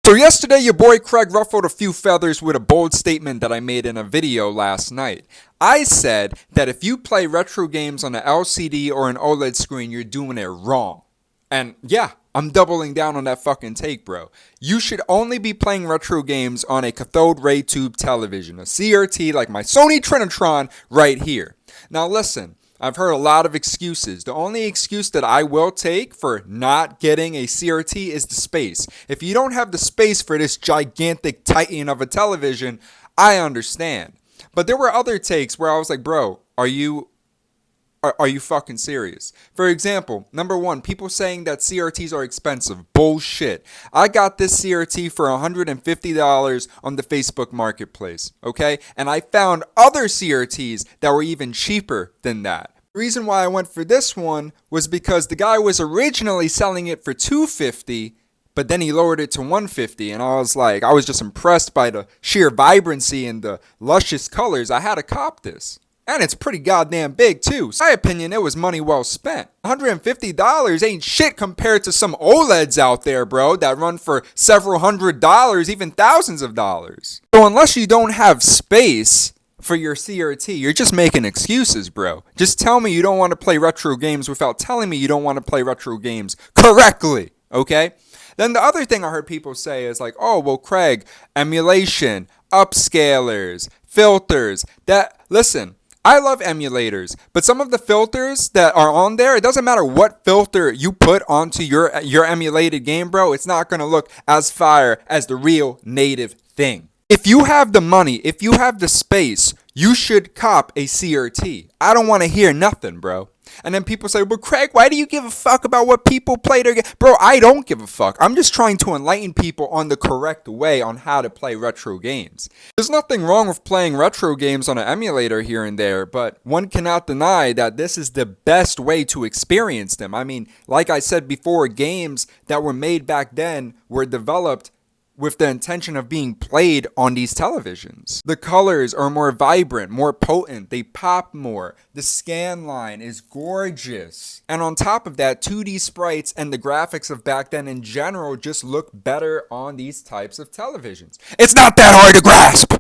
So yesterday your boy Craig ruffled a few feathers with a bold statement that I made in a video last night. I said that if you play retro games on an LCD or an OLED screen, you're doing it wrong. And yeah, I'm doubling down on that fucking take, bro. You should only be playing retro games on a cathode ray tube television, a CRT like my Sony Trinitron right here. Now listen, I've heard a lot of excuses. The only excuse that I will take for not getting a CRT is the space. If you don't have the space for this gigantic titan of a television, I understand. But there were other takes where I was like, bro, are you fucking serious? For example, number one, people saying that CRTs are expensive. Bullshit. I got this CRT for $150 on the Facebook Marketplace, okay? And I found other CRTs that were even cheaper than that. The reason why I went for this one was because the guy was originally selling it for $250, but then he lowered it to $150, and I was just impressed by the sheer vibrancy and the luscious colors. I had to cop this. And it's pretty goddamn big too. So in my opinion, it was money well spent. $150 ain't shit compared to some OLEDs out there, bro, that run for several $100s, even thousands of dollars. So unless you don't have space for your CRT, you're just making excuses, bro. Just tell me you don't want to play retro games without telling me you don't want to play retro games correctly, okay? Then the other thing I heard people say is like, oh, well, Craig, emulation, upscalers, filters, listen, I love emulators, but some of the filters that are on there, it doesn't matter what filter you put onto your emulated game, bro, it's not going to look as fire as the real native thing. If you have the money, if you have the space, you should cop a CRT. I don't want to hear nothing, bro. And then people say, but Craig, why do you give a fuck about what people play their game? Bro, I don't give a fuck. I'm just trying to enlighten people on the correct way on how to play retro games. There's nothing wrong with playing retro games on an emulator here and there, but one cannot deny that this is the best way to experience them. I mean, like I said before, games that were made back then were developed with the intention of being played on these televisions. The colors are more vibrant, more potent, they pop more. The scan line is gorgeous. And on top of that, 2D sprites and the graphics of back then in general just look better on these types of televisions. It's not that hard to grasp!